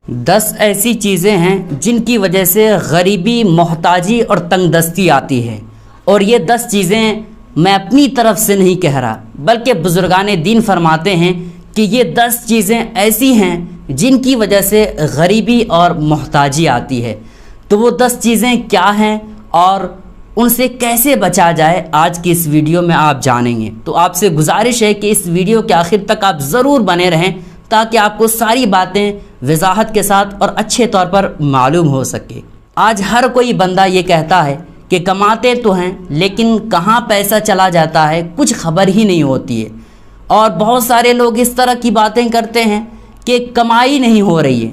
10 ایسی چیزیں ہیں جن کی وجہ سے غریبی، محتاجی اور تنگ دستی آتی ہے، اور یہ 10 چیزیں میں اپنی طرف سے نہیں کہہ رہا بلکہ بزرگان دین فرماتے ہیں کہ یہ 10 چیزیں ایسی ہیں جن کی وجہ سے غریبی اور محتاجی آتی ہے۔ تو وہ 10 چیزیں کیا ہیں اور ان سے کیسے بچا جائے، آج کی اس ویڈیو میں آپ جانیں گے۔ تو آپ سے گزارش ہے کہ اس ویڈیو کے آخر تک آپ ضرور بنے رہیں تاکہ آپ کو ساری باتیں وضاحت کے ساتھ اور اچھے طور پر معلوم ہو سکے۔ آج ہر کوئی بندہ یہ کہتا ہے کہ کماتے تو ہیں لیکن کہاں پیسہ چلا جاتا ہے کچھ خبر ہی نہیں ہوتی ہے، اور بہت سارے لوگ اس طرح کی باتیں کرتے ہیں کہ کمائی نہیں ہو رہی ہے،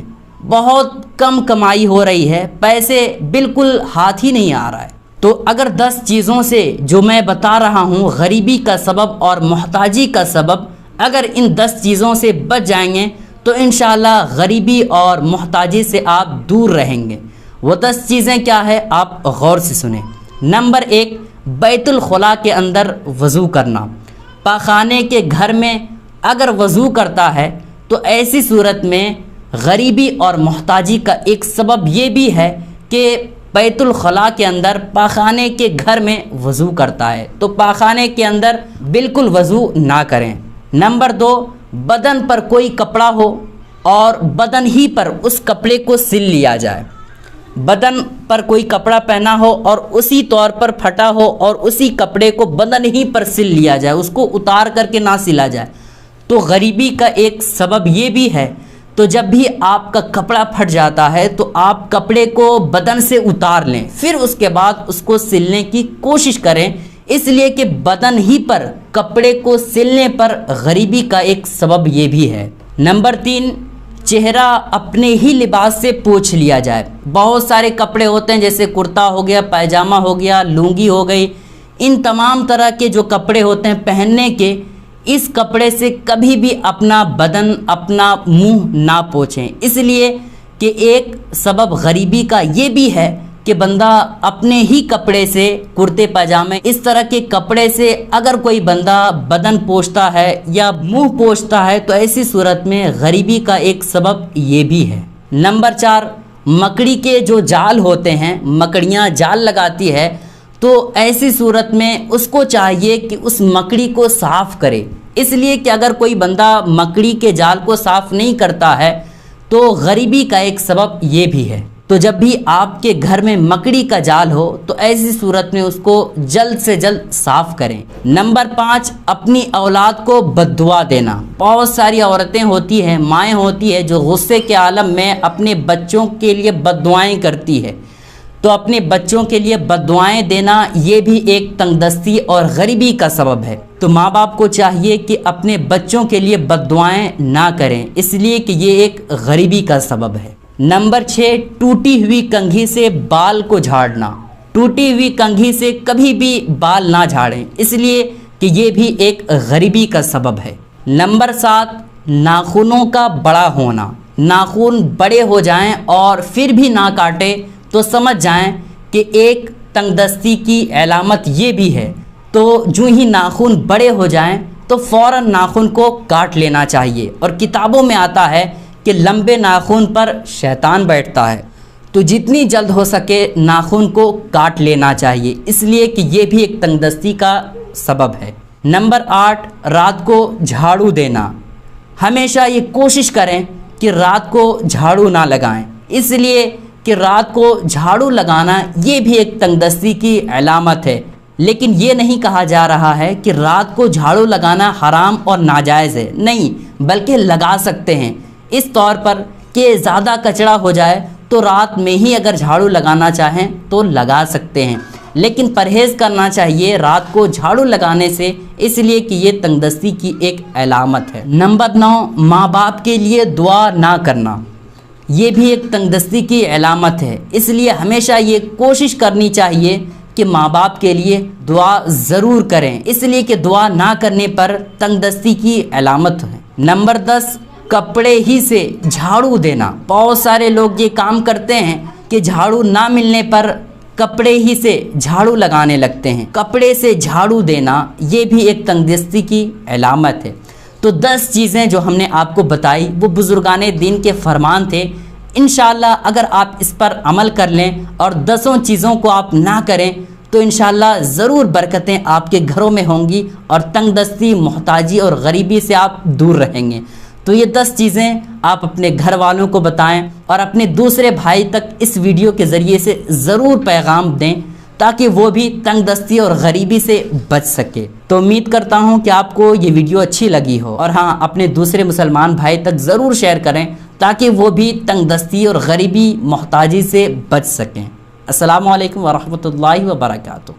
بہت کم کمائی ہو رہی ہے، پیسے بالکل ہاتھ ہی نہیں آ رہا ہے۔ تو اگر 10 چیزوں سے جو میں بتا رہا ہوں غریبی کا سبب اور محتاجی کا سبب، اگر ان 10 چیزوں سے بچ جائیں گے تو انشاءاللہ غریبی اور محتاجی سے آپ دور رہیں گے۔ وہ 10 چیزیں کیا ہے آپ غور سے سنیں۔ نمبر 1، بیت الخلاء کے اندر وضو کرنا۔ پاخانے کے گھر میں اگر وضو کرتا ہے تو ایسی صورت میں غریبی اور محتاجی کا ایک سبب یہ بھی ہے کہ بیت الخلاء کے اندر پاخانے کے گھر میں وضو کرتا ہے، تو پاخانے کے اندر بالکل وضو نہ کریں۔ نمبر 2، بدن پر کوئی کپڑا ہو اور بدن ہی پر اس کپڑے کو سل لیا جائے۔ بدن پر کوئی کپڑا پہنا ہو اور اسی طور پر پھٹا ہو اور اسی کپڑے کو بدن ہی پر سل لیا جائے، اس کو اتار کر کے نہ سلا جائے، تو غریبی کا ایک سبب یہ بھی ہے۔ تو جب بھی آپ کا کپڑا پھٹ جاتا ہے تو آپ کپڑے کو بدن سے اتار لیں، پھر اس کے بعد اس کو سلنے کی کوشش کریں، اس لیے کہ بدن ہی پر کپڑے کو سلنے پر غریبی کا ایک سبب یہ بھی ہے۔ نمبر 3، چہرہ اپنے ہی لباس سے پوچھ لیا جائے۔ بہت سارے کپڑے ہوتے ہیں جیسے کرتا ہو گیا، پائجامہ ہو گیا، لنگی ہو گئی، ان تمام طرح کے جو کپڑے ہوتے ہیں پہننے کے، اس کپڑے سے کبھی بھی اپنا بدن، اپنا منہ نہ پوچھیں، اس لیے کہ ایک سبب غریبی کا یہ بھی ہے کہ بندہ اپنے ہی کپڑے سے، کرتے پاجامے اس طرح کے کپڑے سے اگر کوئی بندہ بدن پوچھتا ہے یا منہ پوچھتا ہے تو ایسی صورت میں غریبی کا ایک سبب یہ بھی ہے۔ نمبر 4، مکڑی کے جو جال ہوتے ہیں، مکڑیاں جال لگاتی ہے، تو ایسی صورت میں اس کو چاہیے کہ اس مکڑی کو صاف کرے، اس لیے کہ اگر کوئی بندہ مکڑی کے جال کو صاف نہیں کرتا ہے تو غریبی کا ایک سبب یہ بھی ہے۔ تو جب بھی آپ کے گھر میں مکڑی کا جال ہو تو ایسی صورت میں اس کو جلد سے جلد صاف کریں۔ نمبر 5، اپنی اولاد کو بد دعا دینا۔ بہت ساری عورتیں ہوتی ہیں، مائیں ہوتی ہیں جو غصے کے عالم میں اپنے بچوں کے لیے بد دعائیں کرتی ہے، تو اپنے بچوں کے لیے بد دعائیں دینا یہ بھی ایک تنگ دستی اور غریبی کا سبب ہے۔ تو ماں باپ کو چاہیے کہ اپنے بچوں کے لیے بد دعائیں نہ کریں، اس لیے کہ یہ ایک غریبی کا سبب ہے۔ نمبر 6، ٹوٹی ہوئی کنگھی سے بال کو جھاڑنا۔ ٹوٹی ہوئی کنگھی سے کبھی بھی بال نہ جھاڑیں، اس لیے کہ یہ بھی ایک غریبی کا سبب ہے۔ نمبر 7، ناخنوں کا بڑا ہونا۔ ناخن بڑے ہو جائیں اور پھر بھی نہ کاٹے تو سمجھ جائیں کہ ایک تنگ دستی کی علامت یہ بھی ہے۔ تو جو ہی ناخن بڑے ہو جائیں تو فوراً ناخن کو کاٹ لینا چاہیے، اور کتابوں میں آتا ہے کہ لمبے ناخن پر شیطان بیٹھتا ہے، تو جتنی جلد ہو سکے ناخن کو کاٹ لینا چاہیے، اس لیے کہ یہ بھی ایک تنگ دستی کا سبب ہے۔ نمبر 8، رات کو جھاڑو دینا۔ ہمیشہ یہ کوشش کریں کہ رات کو جھاڑو نہ لگائیں، اس لیے کہ رات کو جھاڑو لگانا یہ بھی ایک تنگ دستی کی علامت ہے، لیکن یہ نہیں کہا جا رہا ہے کہ رات کو جھاڑو لگانا حرام اور ناجائز ہے، نہیں، بلکہ لگا سکتے ہیں اس طور پر کہ زیادہ کچرا ہو جائے تو رات میں ہی اگر جھاڑو لگانا چاہیں تو لگا سکتے ہیں، لیکن پرہیز کرنا چاہیے رات کو جھاڑو لگانے سے، اس لیے کہ یہ تنگ دستی کی ایک علامت ہے۔ نمبر 9، ماں باپ کے لیے دعا نہ کرنا۔ یہ بھی ایک تنگ دستی کی علامت ہے، اس لیے ہمیشہ یہ کوشش کرنی چاہیے کہ ماں باپ کے لیے دعا ضرور کریں، اس لیے کہ دعا نہ کرنے پر تنگ دستی کی علامت ہے۔ نمبر 10، کپڑے ہی سے جھاڑو دینا۔ بہت سارے لوگ یہ کام کرتے ہیں کہ جھاڑو نہ ملنے پر کپڑے ہی سے جھاڑو لگانے لگتے ہیں۔ کپڑے سے جھاڑو دینا یہ بھی ایک تنگ دستی کی علامت ہے۔ تو 10 چیزیں جو ہم نے آپ کو بتائی وہ بزرگان دین کے فرمان تھے، انشاءاللہ اگر آپ اس پر عمل کر لیں اور 10 چیزوں کو آپ نہ کریں تو انشاءاللہ ضرور برکتیں آپ کے گھروں میں ہوں گی اور تنگ دستی، محتاجی اور غریبی سے آپ دور رہیں گے۔ تو یہ 10 چیزیں آپ اپنے گھر والوں کو بتائیں اور اپنے دوسرے بھائی تک اس ویڈیو کے ذریعے سے ضرور پیغام دیں تاکہ وہ بھی تنگ دستی اور غریبی سے بچ سکے۔ تو امید کرتا ہوں کہ آپ کو یہ ویڈیو اچھی لگی ہو، اور ہاں، اپنے دوسرے مسلمان بھائی تک ضرور شیئر کریں تاکہ وہ بھی تنگ دستی اور غریبی، محتاجی سے بچ سکیں۔ السلام علیکم ورحمۃ اللہ وبرکاتہ۔